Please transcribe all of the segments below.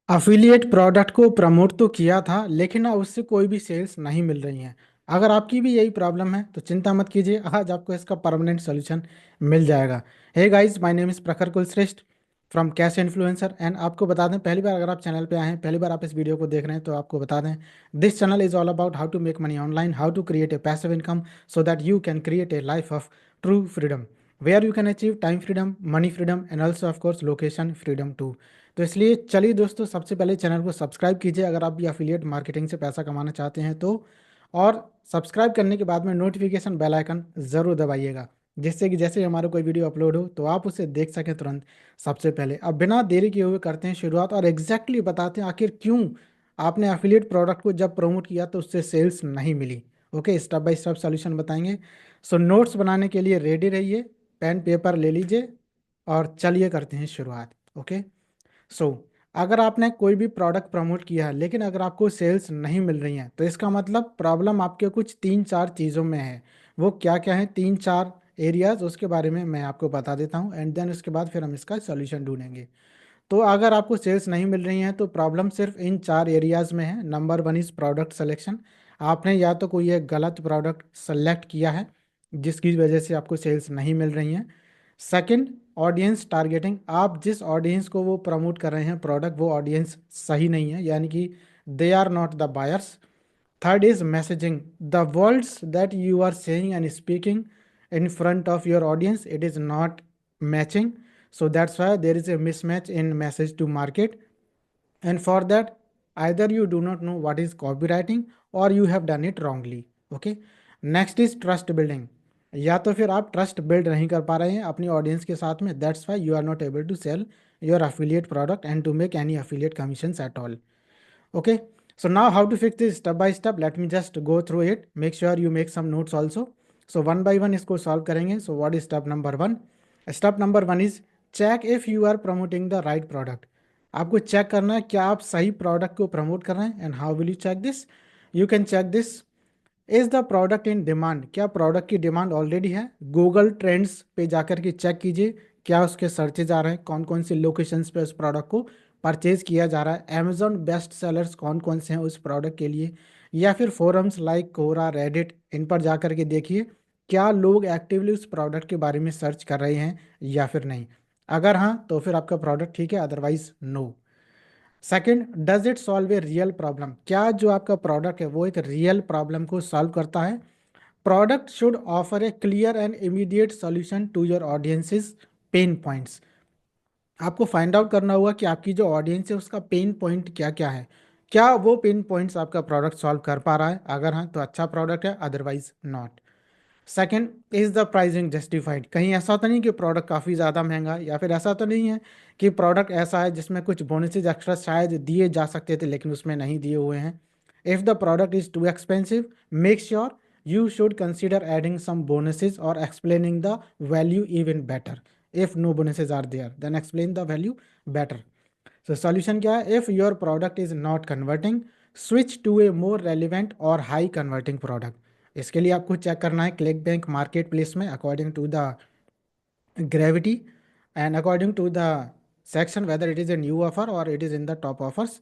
Affiliate product को promote तो किया था लेकिन ना उससे कोई भी सेल्स नहीं मिल रही हैं। अगर आपकी भी यही प्रॉब्लम है तो चिंता मत कीजिए, आज आपको इसका परमानेंट सॉल्यूशन मिल जाएगा। Hey guys, my name is Prakhar Kulshreshtha from Cash Influencer. And आपको बता दें, पहली बार अगर आप चैनल पे आए हैं, पहली बार आप इस वीडियो को देख रहे हैं, तो आपको बता दें this channel is all about how to make money online, how to create a passive income so that you can create a life of true freedom where you can achieve time freedom, money freedom and also of course location freedom too. तो इसलिए चलिए दोस्तों, सबसे पहले channel को subscribe कीजिए अगर आप भी अफिलिएट मार्केटिंग से पैसा कमाना चाहते हैं तो। और सब्सक्राइब करने के बाद में नोटिफिकेशन बेल आइकन ज़रूर दबाइएगा, जिससे कि जैसे ही हमारा कोई वीडियो अपलोड हो तो आप उसे देख सकें तुरंत सबसे पहले। अब बिना देरी किए हुए करते हैं शुरुआत और एग्जैक्टली बताते हैं आखिर क्यों आपने अफिलिएट प्रोडक्ट को जब प्रमोट किया तो उससे सेल्स नहीं मिली। Okay, step by step solution बताएंगे। सो नोट्स बनाने के लिए रेडी रहिए, पेन पेपर ले लीजिए और चलिए करते हैं शुरुआत। ओके। सो अगर आपने कोई भी प्रोडक्ट प्रमोट किया है लेकिन अगर आपको सेल्स नहीं मिल रही हैं तो इसका मतलब प्रॉब्लम आपके कुछ तीन चार चीज़ों में है। वो क्या क्या है, तीन चार एरियाज, उसके बारे में मैं आपको बता देता हूँ एंड देन उसके बाद फिर हम इसका सोल्यूशन ढूंढेंगे। तो अगर आपको सेल्स नहीं मिल रही हैं तो प्रॉब्लम सिर्फ इन चार एरियाज में है। Number one is product selection. आपने या तो कोई एक गलत प्रोडक्ट सेलेक्ट किया है जिसकी वजह से आपको सेल्स नहीं मिल रही हैं। Second, audience targeting. आप जिस ऑडियंस को वो प्रमोट कर रहे हैं प्रोडक्ट, वो ऑडियंस सही नहीं है, यानी कि they are not the buyers. Third is messaging. The words that you are saying and speaking in front of your audience, it is not matching. So that's why there is a mismatch in message to market. And for that, either you do not know what is copywriting or you have done it wrongly. Okay. Next is trust building. या तो फिर आप trust build नहीं कर पा रहे हैं अपनी ऑडियंस के साथ में, that's why you are not able to sell your affiliate product and to make any affiliate commissions at all. Okay, so now how to fix this step by step, let me just go through it, make sure you make some notes also. So one by one इसको solve करेंगे। So what is step number one? Step number one is check if you are promoting the right product. आपको check करना है क्या आप सही product को promote कर रहे हैं। And how will you check this? You can check this, is the product in demand. क्या प्रोडक्ट की डिमांड ऑलरेडी है? गूगल ट्रेंड्स पे जाकर के चेक कीजिए क्या उसके सर्चेज आ रहे हैं, कौन कौन सी लोकेशंस पे उस प्रोडक्ट को परचेज किया जा रहा है। अमेजॉन बेस्ट सेलर्स कौन कौन से हैं उस प्रोडक्ट के लिए, या फिर फोरम्स लाइक कोरा, रेडिट, इन पर जाकर के देखिए क्या लोग एक्टिवली उस प्रोडक्ट के बारे में सर्च कर रहे हैं या फिर नहीं। अगर हाँ तो फिर आपका प्रोडक्ट ठीक है, otherwise no. Second, does it solve a real problem. क्या जो आपका प्रोडक्ट है वो एक रियल प्रॉब्लम को सॉल्व करता है? Product should offer a clear and immediate solution to your audience's pain points. आपको फाइंड आउट करना होगा कि आपकी जो ऑडियंस है उसका पेन पॉइंट क्या क्या है, क्या वो पेन पॉइंट्स आपका प्रोडक्ट सॉल्व कर पा रहा है। अगर हाँ तो अच्छा प्रोडक्ट है, otherwise not. Second, is the pricing justified. कहीं ऐसा तो नहीं कि प्रोडक्ट काफ़ी ज़्यादा महंगा है, या फिर ऐसा तो नहीं है कि प्रोडक्ट ऐसा है जिसमें कुछ बोनसेज एक्स्ट्रा शायद दिए जा सकते थे लेकिन उसमें नहीं दिए हुए हैं। If the product is too expensive, make sure you should consider adding some bonuses or explaining the value even better. If no bonuses are there, then explain the value better. So solution क्या है? If your product is not converting, switch to a more relevant or high converting product. इसके लिए आपको check करना है ClickBank marketplace में according to the gravity and according to the section whether it is a new offer or it is in the top offers.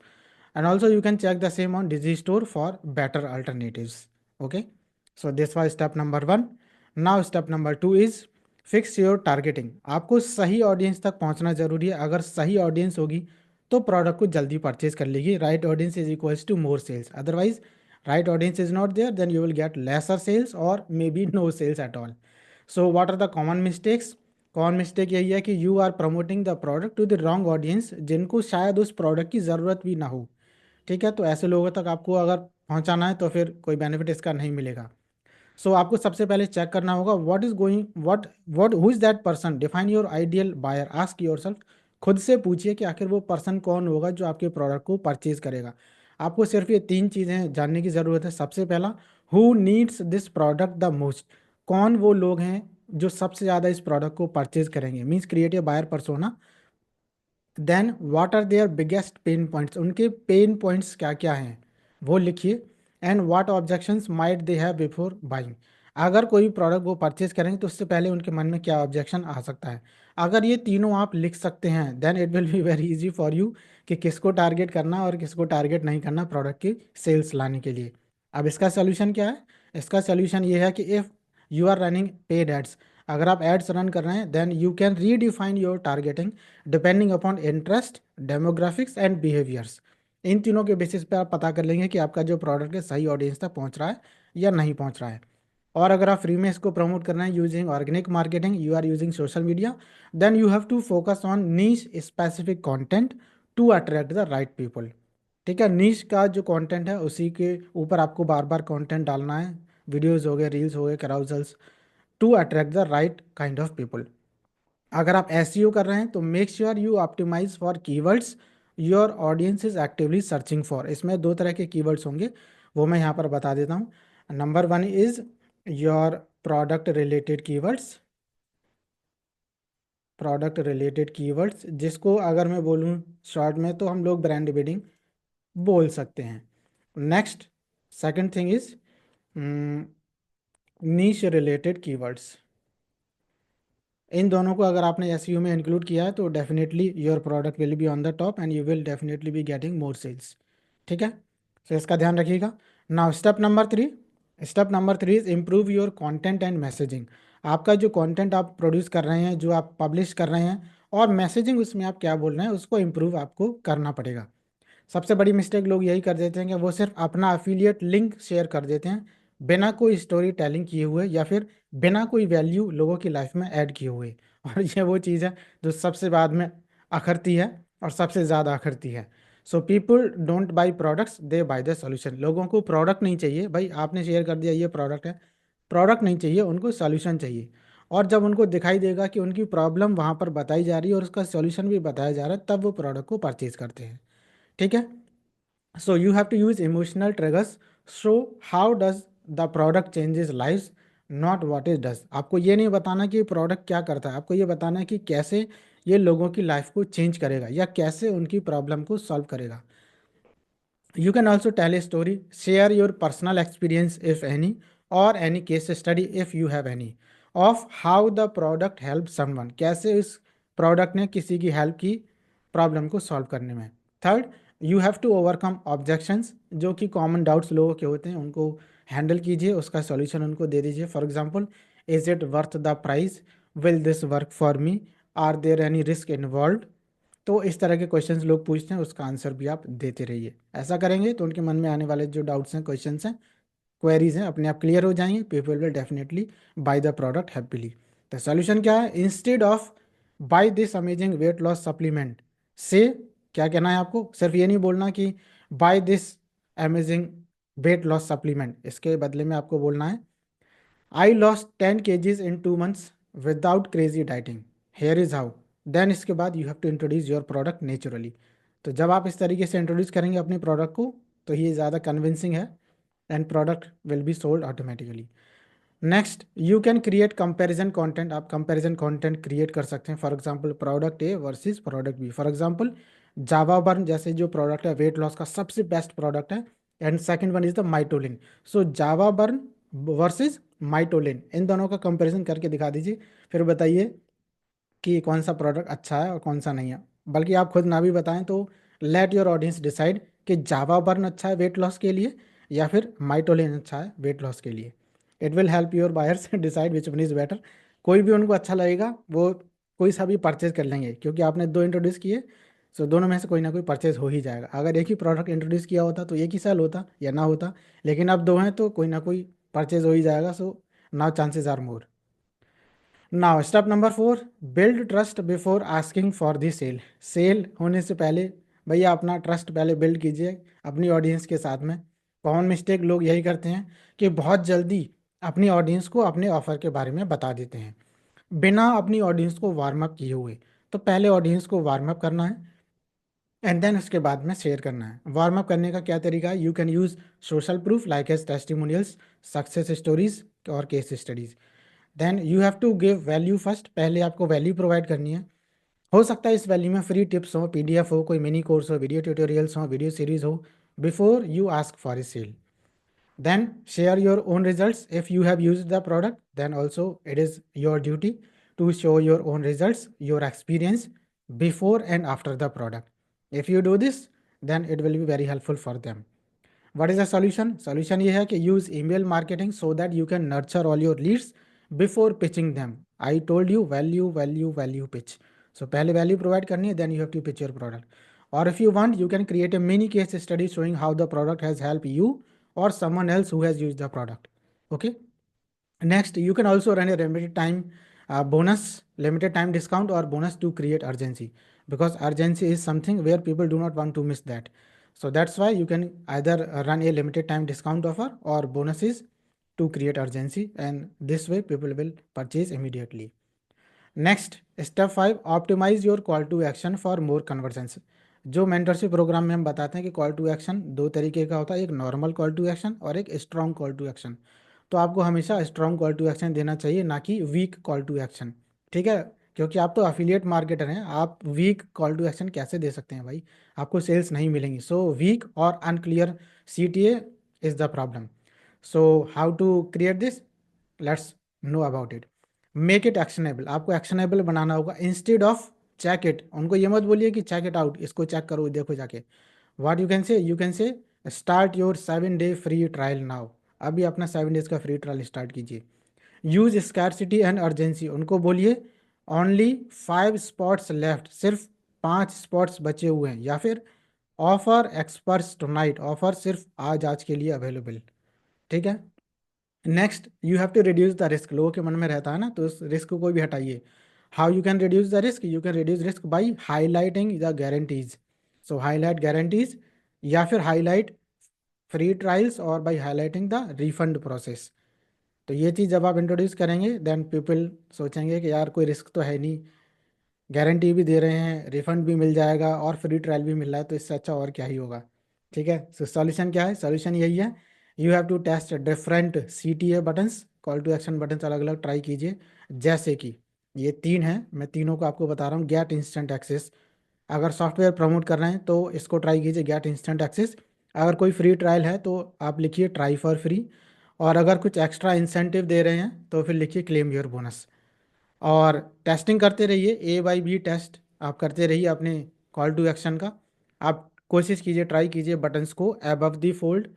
And also you can check the same on Digistore for better alternatives. Okay, so this was step number one. Now step number two is fix your targeting. आपको सही audience तक पहुंचना जरूरी है। अगर सही audience होगी तो प्रोडक्ट को जल्दी परचेज कर लेगी। Right audience is equals to more sales, otherwise right audience is not there, then you will get lesser sales और may be no sales at all. So what are the common mistakes? Common mistake यही है कि you are promoting the product to the wrong audience, जिनको शायद उस product की ज़रूरत भी ना हो। ठीक है, तो ऐसे लोगों तक आपको अगर पहुंचाना है तो फिर कोई बेनिफिट इसका नहीं मिलेगा। सो आपको सबसे पहले चेक करना होगा what is going, what who is that person, define your ideal buyer, ask yourself. खुद से पूछिए कि आखिर वो पर्सन कौन होगा जो आपके प्रोडक्ट को परचेज करेगा। आपको सिर्फ ये तीन चीज़ें जानने की ज़रूरत है। सबसे पहला, who needs this product the most. कौन वो लोग हैं जो सबसे ज़्यादा इस प्रोडक्ट को परचेज करेंगे, means create a buyer persona. Then what are their biggest pain points, उनके पेन पॉइंट्स क्या क्या हैं वो लिखिए। And what objections might they have before buying. अगर कोई प्रोडक्ट वो परचेज करेंगे तो उससे पहले उनके मन में क्या ऑब्जेक्शन आ सकता है। अगर ये तीनों आप लिख सकते हैं then it will be very easy for you कि किसको टारगेट करना और किसको टारगेट नहीं करना प्रोडक्ट की सेल्स लाने के लिए। अब इसका सोल्यूशन क्या है? इसका सोल्यूशन ये है कि if you are running paid ads, अगर आप एड्स रन कर रहे हैं then you can redefine your targeting depending upon interest, demographics and behaviours. इन तीनों के बेसिस पे आप पता कर लेंगे कि आपका जो प्रोडक्ट है सही ऑडियंस तक पहुंच रहा है या नहीं पहुंच रहा है। और अगर आप फ्री में इसको प्रमोट करना है using organic marketing, you are using social media, then you have to focus on niche specific content to attract the right people. ठीक है, नीश का जो कंटेंट है उसी के ऊपर आपको बार बार कंटेंट डालना है, वीडियोस हो गए, रील्स हो गए, carousels, to attract the right kind of people. अगर आप एसईओ कर रहे हैं तो make sure you optimise for keywords your audience is actively searching for. इसमें दो तरह के कीवर्ड्स होंगे, वो मैं यहाँ पर बता देता हूँ। Number one is your product related keywords, product related keywords जिसको अगर मैं बोलूँ शॉर्ट में तो हम लोग ब्रांड बिल्डिंग बोल सकते हैं। Next, second thing is niche related keywords. इन दोनों को अगर आपने एसईओ में इंक्लूड किया है तो definitely your product will be on the top and you will definitely be getting more sales. ठीक है, तो इसका ध्यान रखिएगा। Now step number three is improve your content and messaging. आपका जो कंटेंट आप प्रोड्यूस कर रहे हैं, जो आप पब्लिश कर रहे हैं, और मैसेजिंग उसमें आप क्या बोल रहे हैं उसको इम्प्रूव आपको करना पड़ेगा। सबसे बड़ी मिस्टेक लोग यही कर देते हैं कि वो सिर्फ अपना अफिलिएट लिंक शेयर कर देते हैं बिना कोई स्टोरी टेलिंग किए हुए या फिर बिना कोई वैल्यू लोगों की लाइफ में ऐड किए हुए। और ये वो चीज़ है जो सबसे बाद में अखरती है और सबसे ज़्यादा अखरती है। So people don't buy products, they by the solution. लोगों को प्रोडक्ट नहीं चाहिए भाई, आपने शेयर कर दिया ये प्रोडक्ट है, प्रोडक्ट नहीं चाहिए उनको, सोल्यूशन चाहिए। और जब उनको दिखाई देगा कि उनकी प्रॉब्लम वहाँ पर बताई जा रही है और उसका सोल्यूशन भी बताया जा रहा है तब वो प्रोडक्ट को परचेज करते हैं। ठीक है, so you have to use emotional triggers, show how does the product changes lives, not what it does। आपको ये नहीं बताना कि प्रोडक्ट क्या करता है, आपको ये बताना है कि कैसे ये लोगों की लाइफ को चेंज करेगा या कैसे उनकी प्रॉब्लम को सॉल्व करेगा। You can also tell a story, share your personal experience if any, or any case study if you have any, of how the product helped someone। कैसे इस प्रोडक्ट ने किसी की हेल्प की प्रॉब्लम को solve करने में। Third, you have to overcome objections, जो कि कॉमन डाउट्स लोगों के होते हैं उनको हैंडल कीजिए, उसका सॉल्यूशन उनको दे दीजिए। For example, is it worth the price, will this work for me, are there any risk involve. तो इस तरह के क्वेश्चंस लोग पूछते हैं, उसका आंसर भी आप देते रहिए। ऐसा करेंगे तो उनके मन में आने वाले जो डाउट्स हैं, क्वेश्चंस हैं, क्वेरीज हैं, अपने आप क्लियर हो जाएंगे। People will definitely buy the product happily. तो सोल्यूशन क्या है? Instead of buy this amazing weight loss supplement से क्या कहना है आपको? सिर्फ ये नहीं बोलना कि buy this amazing weight loss supplement, इसके बदले में आपको बोलना है I lost 10 kgs in 2 months without crazy dieting, here is how. Then इसके बाद you have to introduce your product naturally. तो जब आप इस तरीके से इंट्रोड्यूस करेंगे अपने प्रोडक्ट को तो ये ज़्यादा कन्विंसिंग है and product will be sold automatically. Next, you can create comparison content. आप कंपैरिजन कंटेंट क्रिएट कर सकते हैं। For example, product A versus product B. For example, Java Burn जैसे जो प्रोडक्ट है वेट लॉस का सबसे बेस्ट प्रोडक्ट है, and second one is the Mitolyn. So Java Burn versus Mitolyn, इन दोनों का कंपैरिजन करके दिखा दीजिए, फिर बताइए कि कौन सा प्रोडक्ट अच्छा है और कौन सा नहीं है। बल्कि आप खुद ना भी बताएं तो लेट योर ऑडियंस डिसाइड कि जावा बर्न अच्छा है वेट लॉस के लिए या फिर माइटोलिन अच्छा है वेट लॉस के लिए। It will help your buyers decide which one is better. कोई भी उनको अच्छा लगेगा वो कोई सा भी परचेज कर लेंगे, क्योंकि आपने दो इंट्रोड्यूस किए, सो दोनों में से कोई ना कोई परचेज हो ही जाएगा। अगर एक ही प्रोडक्ट इंट्रोड्यूस किया होता तो एक ही सेल होता या ना होता, लेकिन अब दो हैं तो कोई ना कोई परचेज हो ही जाएगा। So now chances are more. Now step number four, build trust before asking for the sale. Sale होने से पहले भैया अपना ट्रस्ट पहले बिल्ड कीजिए अपनी ऑडियंस के साथ में। कॉमन मिस्टेक लोग यही करते हैं कि बहुत जल्दी अपनी ऑडियंस को अपने ऑफर के बारे में बता देते हैं बिना अपनी ऑडियंस को वार्म अप किए हुए। तो पहले ऑडियंस को वार्म अप करना है एंड देन उसके बाद में शेयर करना है। वार्म अप करने का क्या तरीका है? You can use social proof like as testimonials, success stories और case studies. Then you have to give value first, पहले आपको वैल्यू प्रोवाइड करनी है। हो सकता है इस वैल्यू में फ्री टिप्स हो, पीडीएफ हो, कोई मिनी कोर्स हो, वीडियो ट्यूटोरियल्स हो, वीडियो सीरीज हो, before you ask for a sale. Then share your own results. If you have used the product, then also it is your duty to show your own results, your experience before and after the product. If you do this, then it will be very helpful for them. What is the solution? Solution ये है कि use email marketing so that you can nurture all your leads before pitching them. I told you value, value, value pitch. So पहले value provide करनी है, then you have to pitch your product. Or if you want, you can create a mini case study showing how the product has helped you or someone else who has used the product. Okay. Next, you can also run a limited time bonus, limited time discount or bonus to create urgency, because urgency is something where people do not want to miss that. So that's why you can either run a limited time discount offer or bonuses to create urgency, and this way people will purchase immediately. Next step 5, optimize your call to action for more conversions. जो mentorship programme में हम बताते हैं कि call to action दो तरीके का होता है, एक नॉर्मल कॉल टू एक्शन और एक स्ट्रॉन्ग कॉल टू एक्शन। तो आपको हमेशा स्ट्रॉन्ग कॉल टू एक्शन देना चाहिए, ना कि वीक कॉल टू एक्शन। ठीक है, क्योंकि आप तो अफिलिएट मार्केटर हैं, आप वीक कॉल टू एक्शन कैसे दे सकते हैं भाई, आपको सेल्स नहीं मिलेंगी। सो वीक और unclear CTA is the problem. So how to create this, let's know about it. Make it actionable, आपको एक्शनेबल बनाना होगा। इंस्टेड ऑफ चेक इट, उनको ये मत बोलिए कि चेक इट आउट, इसको चेक करो देखो जाके। What you can say start your 7 day free trial now, अभी अपना 7 days का फ्री ट्रायल स्टार्ट कीजिए। यूज स्कैरसिटी एंड अर्जेंसी, उनको बोलिए ओनली 5 spots लेफ्ट, सिर्फ 5 spots बचे हुए हैं, या फिर ऑफर एक्सपर्ट्स टुनाइट, ऑफर सिर्फ आज के लिए अवेलेबल। ठीक है। Next, you have to reduce the risk, लोगों के मन में रहता है ना, तो उस रिस्क को भी हटाइए। How you can reduce the risk, you can reduce risk by highlighting the guarantees. So highlight guarantees, या फिर हाईलाइट फ्री ट्रायल्स, और by highlighting the refund process. तो ये चीज़ जब आप इंट्रोड्यूस करेंगे, देन पीपल सोचेंगे कि यार कोई रिस्क तो है नहीं, गारंटी भी दे रहे हैं, रिफंड भी मिल जाएगा और फ्री ट्रायल भी मिल रहा है, तो इससे अच्छा और क्या ही होगा। ठीक है। सो सॉल्यूशन क्या है, सॉल्यूशन यही है, you have to test different CTA buttons, call to action buttons अलग अलग ट्राई कीजिए। जैसे कि ये 3 हैं, मैं तीनों को आपको बता रहा हूँ। गेट इंस्टेंट एक्सेस, अगर सॉफ्टवेयर प्रमोट कर रहे हैं तो इसको ट्राई कीजिए, गेट इंस्टेंट एक्सेस। अगर कोई फ्री ट्रायल है तो आप लिखिए ट्राई फॉर फ्री, और अगर कुछ एक्स्ट्रा इंसेंटिव दे रहे हैं तो फिर लिखिए क्लेम योर बोनस। और टेस्टिंग करते रहिए, A/B टेस्ट आप करते रहिए अपने कॉल टू एक्शन का। आप कोशिश कीजिए, ट्राई कीजिए बटन्स को above the fold,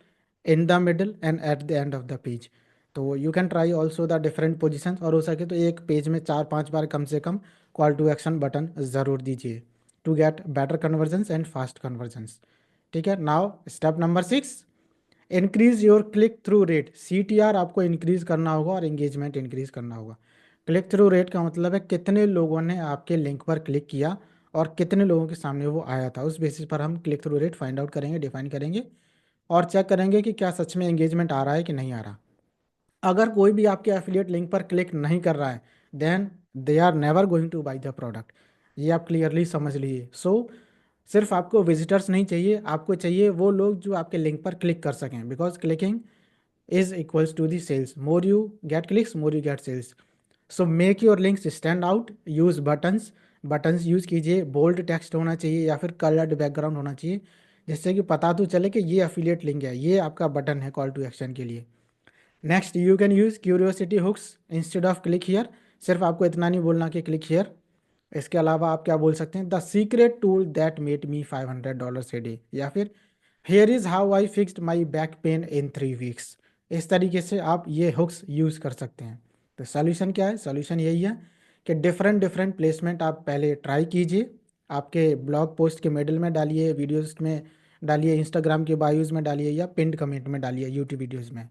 in the middle and at the end of the page. तो you can try also the different position, और हो सके तो एक पेज में 4-5 बार कम से कम कॉल टू एक्शन बटन ज़रूर दीजिए, to get better conversions and fast conversions. ठीक है। Now step number 6, increase your click through rate. CTR आपको इंक्रीज करना होगा और एंगेजमेंट इंक्रीज करना होगा। क्लिक थ्रू रेट का मतलब है कितने लोगों ने आपके लिंक पर क्लिक किया और कितने लोगों के सामने वो आया था, उस बेसिस पर हम click through rate find out करेंगे, डिफाइन करेंगे, और चेक करेंगे कि क्या सच में एंगेजमेंट आ रहा है कि नहीं आ रहा। अगर कोई भी आपके एफिलिएट लिंक पर क्लिक नहीं कर रहा है, then they are never going to buy the product, ये आप क्लियरली समझ लीजिए। सो सिर्फ आपको विजिटर्स नहीं चाहिए, आपको चाहिए वो लोग जो आपके लिंक पर क्लिक कर सकें, because clicking is equals to the sales. More you get clicks, more you get sales. So make your links stand out. Use buttons, buttons use कीजिए, बोल्ड टेक्स्ट होना चाहिए या फिर कलर्ड बैकग्राउंड होना चाहिए, जिससे कि पता तो चले कि ये अफिलिएट लिंक है, ये आपका बटन है कॉल टू एक्शन के लिए। Next, you can use curiosity hooks instead of click here. सिर्फ आपको इतना नहीं बोलना कि क्लिक हियर, इसके अलावा आप क्या बोल सकते हैं, the secret tool that made me $500 a day, या फिर here is how I fixed my back pain in 3 weeks। इस तरीके से आप ये हुक्स यूज़ कर सकते हैं। तो सॉल्यूशन क्या है, सॉल्यूशन यही है कि डिफरेंट डिफरेंट प्लेसमेंट आप पहले ट्राई कीजिए, आपके ब्लॉग पोस्ट के मिडल में डालिए, वीडियोस में डालिए, इंस्टाग्राम के बायोज में डालिए, या पिंड कमेंट में डालिए यूट्यूब वीडियोज़ में।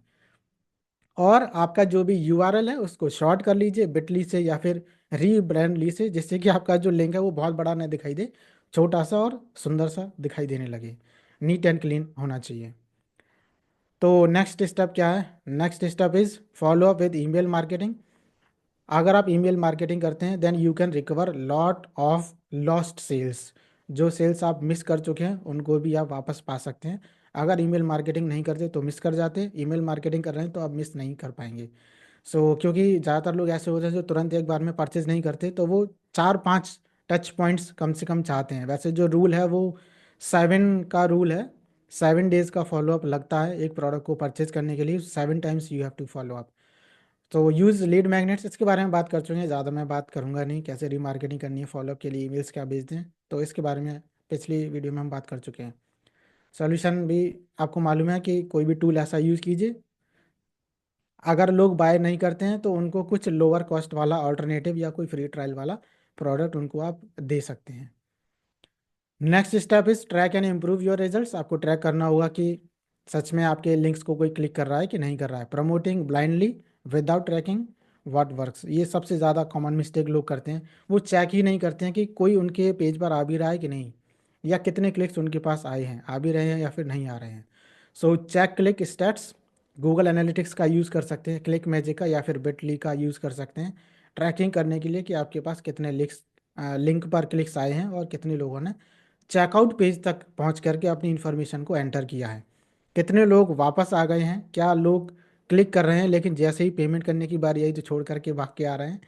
और आपका जो भी URL है उसको शॉर्ट कर लीजिए बिटली से या फिर रीब्रांडली से, जिससे कि आपका जो लिंक है वो बहुत बड़ा ना दिखाई दे, छोटा सा और सुंदर सा दिखाई देने लगे, नीट एंड क्लीन होना चाहिए। तो नेक्स्ट स्टेप क्या है, next step is follow up with email marketing. अगर आप ईमेल मार्केटिंग करते हैं then you can recover lot of lost sales, जो सेल्स आप मिस कर चुके हैं उनको भी आप वापस पा सकते हैं। अगर ईमेल मार्केटिंग नहीं करते तो मिस कर जाते, ईमेल मार्केटिंग कर रहे हैं तो आप मिस नहीं कर पाएंगे। क्योंकि ज़्यादातर लोग ऐसे होते हैं जो तुरंत एक बार में परचेज नहीं करते, तो वो 4-5 टच पॉइंट्स कम से कम चाहते हैं। वैसे जो रूल है वो 7 का रूल है, 7 days का फॉलोअप लगता है एक प्रोडक्ट को परचेज करने के लिए, 7 times you have to follow up. तो यूज़ लीड मैग्नेट्स, इसके बारे में बात कर चुके हैं, ज़्यादा मैं बात करूंगा नहीं। कैसे रीमार्केटिंग करनी है, फॉलोअप के लिए ईमेल्स क्या भेजते हैं, तो इसके बारे में पिछली वीडियो में हम बात कर चुके हैं। सॉल्यूशन भी आपको मालूम है कि कोई भी टूल ऐसा यूज़ कीजिए, अगर लोग बाय नहीं करते हैं तो उनको कुछ लोअर कॉस्ट वाला ऑल्टरनेटिव या कोई फ्री ट्रायल वाला प्रोडक्ट उनको आप दे सकते हैं। Next step is track and improve your results. आपको ट्रैक करना होगा कि सच में आपके लिंक्स को कोई क्लिक कर रहा है कि नहीं कर रहा है। Promoting blindly without tracking what works, ये सबसे ज़्यादा कॉमन मिस्टेक लोग करते हैं। वो चेक ही नहीं करते हैं कि कोई उनके पेज पर आ भी रहा है कि नहीं, या कितने क्लिक्स उनके पास आए हैं, आ भी रहे हैं या फिर नहीं आ रहे हैं। So check click stats, Google analytics का यूज़ कर सकते हैं, क्लिक मैजिक का या फिर बिटली का यूज़ कर सकते हैं ट्रैकिंग करने के लिए कि आपके पास कितने लिंक पर क्लिक्स आए हैं और कितने लोगों ने चेकआउट पेज तक पहुंच करके अपनी इन्फॉर्मेशन को एंटर किया है, कितने लोग वापस आ गए हैं, क्या लोग क्लिक कर रहे हैं लेकिन जैसे ही पेमेंट करने की बारी आई तो छोड़ करके भाग के आ रहे हैं।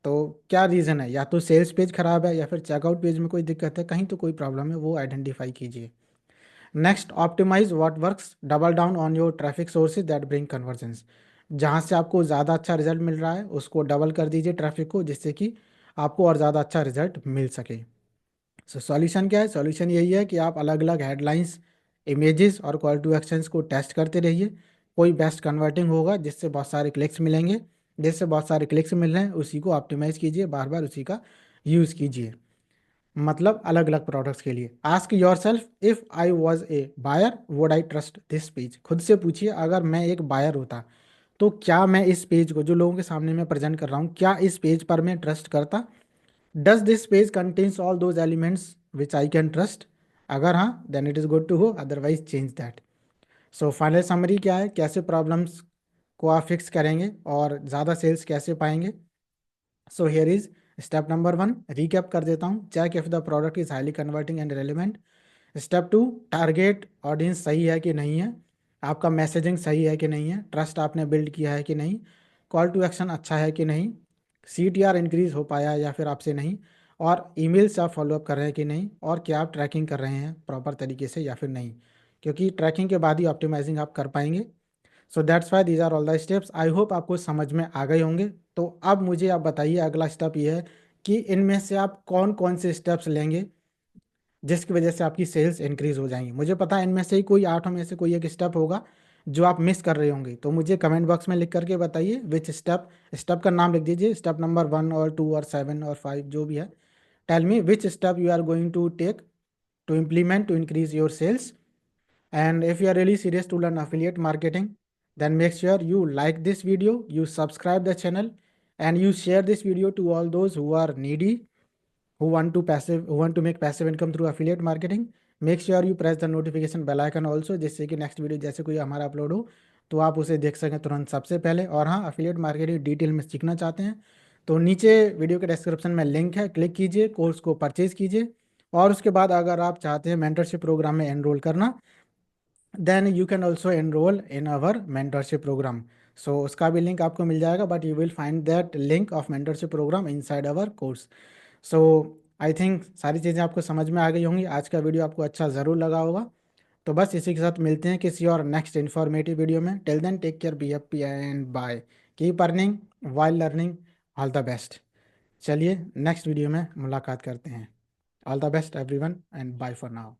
तो क्या रीज़न है, या तो सेल्स पेज खराब है या फिर चेकआउट पेज में कोई दिक्कत है, कहीं तो कोई प्रॉब्लम है, वो आइडेंटिफाई कीजिए। Next, optimize what works, double down on your traffic sources that bring conversions. जहाँ से आपको ज़्यादा अच्छा रिजल्ट मिल रहा है उसको डबल कर दीजिए ट्रैफिक को, जिससे कि आपको और ज़्यादा अच्छा रिजल्ट मिल सके। सॉल्यूशन क्या है, सॉल्यूशन यही है कि आप अलग अलग हेडलाइंस, इमेजेस और कॉल टू एक्शंस को टेस्ट करते रहिए। कोई बेस्ट कन्वर्टिंग होगा जिससे बहुत सारे क्लिक्स मिलेंगे, जिससे बहुत सारे क्लिक्स मिल रहे हैं उसी को ऑप्टिमाइज कीजिए, बार बार उसी का यूज़ कीजिए। मतलब अलग अलग प्रोडक्ट्स के लिए ask yourself, if I was a buyer would I trust this page. खुद से पूछिए, अगर मैं एक बायर होता तो क्या मैं इस पेज को, जो लोगों के सामने मैं प्रेजेंट कर रहा हूँ, क्या इस पेज पर मैं ट्रस्ट करता। Does this page contains all those elements which I can trust. अगर हाँ, then it is good to go, otherwise change that. So final summary क्या है, कैसे प्रॉब्लम्स को आप फिक्स करेंगे और ज़्यादा सेल्स कैसे पाएंगे। So here is step number 1, recap कर देता हूँ। Check if the product is highly converting and relevant. Step 2, target audience सही है कि नहीं है, आपका मैसेजिंग सही है कि नहीं है, ट्रस्ट आपने बिल्ड किया है कि नहीं, कॉल टू एक्शन अच्छा है कि नहीं, CTR इंक्रीज हो पाया है या फिर आपसे नहीं, और ईमेल से आप फॉलोअप कर रहे हैं कि नहीं, और क्या आप ट्रैकिंग कर रहे हैं प्रॉपर तरीके से या फिर नहीं, क्योंकि ट्रैकिंग के बाद ही ऑप्टिमाइजिंग आप कर पाएंगे। So that's why these are all the steps. I hope आपको समझ में आ गए होंगे। तो अब मुझे आप बताइए, अगला स्टेप ये है कि इनमें से आप कौन कौन से स्टेप्स लेंगे जिसकी वजह से आपकी सेल्स इंक्रीज हो जाएंगी। मुझे पता है इनमें से ही कोई 8 में से कोई एक स्टेप होगा जो आप मिस कर रहे होंगे, तो मुझे कमेंट बॉक्स में लिख करके बताइए विच स्टेप, स्टेप का नाम लिख दीजिए, स्टेप नंबर 1 और 2 और 7 और 5 जो भी है। Tell me which step you are going to take to implement to increase your sales. And if you are really serious to learn affiliate marketing, then make sure you like this video, you subscribe the channel, and you share this video to all those who are needy, who want to make passive income through affiliate marketing. Make sure you press the notification bell icon also, जिससे कि next video जैसे कोई हमारा upload हो तो आप उसे देख सकें तुरंत सबसे पहले। और हाँ, अफिलिएट मार्केटिंग डिटेल में सीखना चाहते हैं तो नीचे वीडियो के डिस्क्रिप्शन में लिंक है, क्लिक कीजिए, कोर्स को परचेज कीजिए। और उसके बाद अगर आप चाहते हैं मेंटरशिप प्रोग्राम में एनरोल करना, then you can also enrol in our mentorship programme. So उसका भी लिंक आपको मिल जाएगा, but you will find that link of mentorship programme inside our course. So I think सारी चीज़ें आपको समझ में आ गई होंगी, आज का वीडियो आपको अच्छा ज़रूर लगा होगा। तो बस इसी के साथ मिलते हैं किसी और नेक्स्ट इन्फॉर्मेटिव वीडियो में। Till then take care, be happy and bye, keep earning while learning. All the best. चलिए नेक्स्ट वीडियो में मुलाकात करते हैं। All the best everyone and bye for now.